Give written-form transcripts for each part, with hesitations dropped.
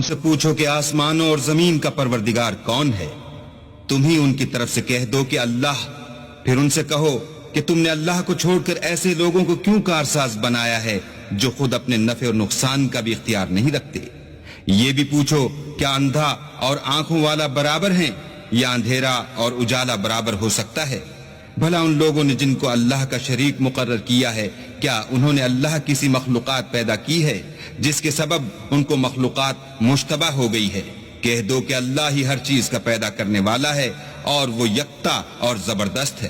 سے پوچھو کہ آسمانوں اور زمین کا پروردگار کون ہے؟ تم ہی ان کی طرف سے کہہ دو کہ اللہ۔ پھر ان سے کہو کہ تم نے اللہ کو چھوڑ کر ایسے لوگوں کو کیوں کارساز بنایا ہے جو خود اپنے نفع اور نقصان کا بھی اختیار نہیں رکھتے؟ یہ بھی پوچھو کیا اندھا اور آنکھوں والا برابر ہیں یا اندھیرا اور اجالا برابر ہو سکتا ہے؟ بھلا ان لوگوں نے جن کو اللہ کا شریک مقرر کیا ہے، کیا انہوں نے اللہ کسی مخلوقات پیدا کی ہے جس کے سبب ان کو مخلوقات مشتبہ ہو گئی ہے؟ کہہ دو کہ اللہ ہی ہر چیز کا پیدا کرنے والا ہے اور وہ یکتا اور زبردست ہے۔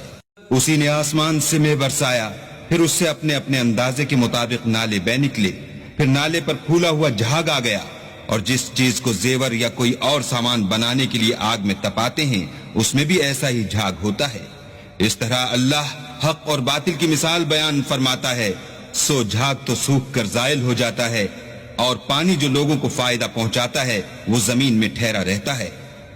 اسی نے آسمان سے مے برسایا، پھر اس سے اپنے اپنے اندازے کے مطابق نالے بہ نکلے، پھر نالے پر پھولا ہوا جھاگ آ گیا، اور جس چیز کو زیور یا کوئی اور سامان بنانے کے لیے آگ میں تپاتے ہیں اس میں بھی ایسا ہی جھاگ ہوتا ہے۔ اس طرح اللہ حق اور باطل کی مثال بیان فرماتا ہے، سو جھاگ تو سوکھ کر زائل ہو جاتا ہے، اور پانی جو لوگوں کو فائدہ پہنچاتا ہے وہ زمین میں ٹھہرا رہتا ہے۔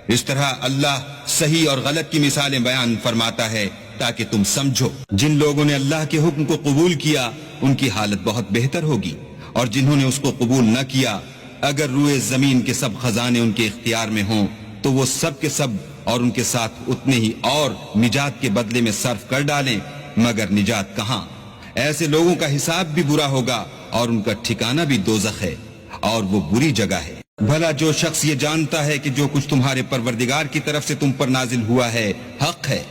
اس طرح اللہ صحیح اور غلط کی مثالیں بیان فرماتا ہے تاکہ تم سمجھو۔ جن لوگوں نے اللہ کے حکم کو قبول کیا ان کی حالت بہت بہتر ہوگی، اور جنہوں نے اس کو قبول نہ کیا، اگر روئے زمین کے سب خزانے ان کے اختیار میں ہوں تو وہ سب کے سب اور ان کے ساتھ اتنے ہی اور نجات کے بدلے میں صرف کر ڈالیں، مگر نجات کہاں؟ ایسے لوگوں کا حساب بھی برا ہوگا اور ان کا ٹھکانہ بھی دوزخ ہے، اور وہ بری جگہ ہے۔ بھلا جو شخص یہ جانتا ہے کہ جو کچھ تمہارے پروردگار کی طرف سے تم پر نازل ہوا ہے حق ہے،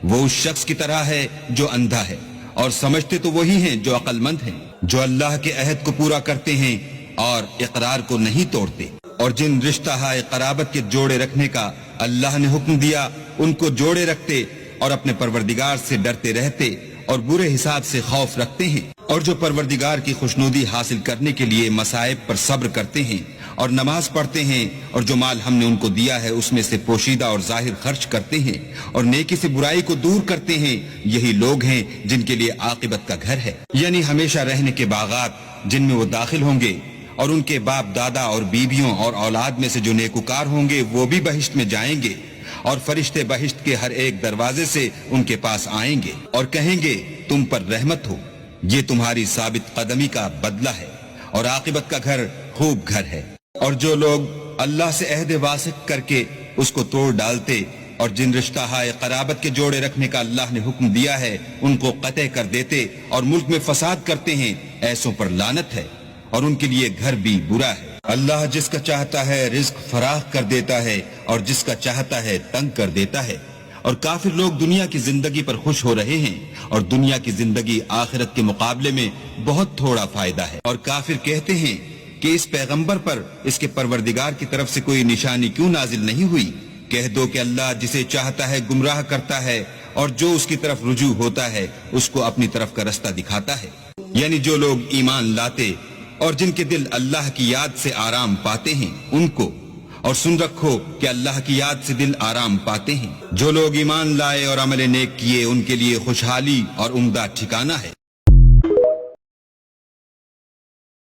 وہ اس شخص کی طرح ہے جو اندھا ہے، اور سمجھتے تو وہی ہیں جو عقل مند ہیں، جو اللہ کے عہد کو پورا کرتے ہیں اور اقرار کو نہیں توڑتے۔ اور جن رشتہ ہائے قرابت کے جوڑے رکھنے کا اللہ نے حکم دیا ان کو جوڑے رکھتے اور اپنے پروردگار سے ڈرتے رہتے اور برے حساب سے خوف رکھتے ہیں، اور جو پروردگار کی خوشنودی حاصل کرنے کے لیے مصائب پر صبر کرتے ہیں اور نماز پڑھتے ہیں، اور جو مال ہم نے ان کو دیا ہے اس میں سے پوشیدہ اور ظاہر خرچ کرتے ہیں اور نیکی سے برائی کو دور کرتے ہیں، یہی لوگ ہیں جن کے لیے عاقبت کا گھر ہے، یعنی ہمیشہ رہنے کے باغات جن میں وہ داخل ہوں گے، اور ان کے باپ دادا اور بیویوں اور اولاد میں سے جو نیکوکار ہوں گے وہ بھی بہشت میں جائیں گے، اور فرشتے بہشت کے ہر ایک دروازے سے ان کے پاس آئیں گے اور کہیں گے تم پر رحمت ہو، یہ تمہاری ثابت قدمی کا بدلہ ہے، اور عاقبت کا گھر خوب گھر ہے۔ اور جو لوگ اللہ سے عہد واثق کر کے اس کو توڑ ڈالتے اور جن رشتہ ہائے قرابت کے جوڑے رکھنے کا اللہ نے حکم دیا ہے ان کو قطع کر دیتے اور ملک میں فساد کرتے ہیں، ایسوں پر لعنت ہے، اور ان کے لیے گھر بھی برا ہے۔ اللہ جس کا چاہتا ہے رزق فراخ کر دیتا ہے اور جس کا چاہتا ہے تنگ کر دیتا ہے، اور کافر لوگ دنیا کی زندگی پر خوش ہو رہے ہیں اور دنیا کی زندگی آخرت کے مقابلے میں بہت تھوڑا فائدہ ہے، اور کافر کہتے ہیں کہ اس پیغمبر پر اس کے پروردگار کی طرف سے کوئی نشانی کیوں نازل نہیں ہوئی؟ کہہ دو کہ اللہ جسے چاہتا ہے گمراہ کرتا ہے اور جو اس کی طرف رجوع ہوتا ہے اس کو اپنی طرف کا رستہ دکھاتا ہے، یعنی جو لوگ ایمان لاتے اور جن کے دل اللہ کی یاد سے آرام پاتے ہیں ان کو، اور سن رکھو کہ اللہ کی یاد سے دل آرام پاتے ہیں۔ جو لوگ ایمان لائے اور عمل نیک کیے ان کے لیے خوشحالی اور عمدہ ٹھکانہ ہے۔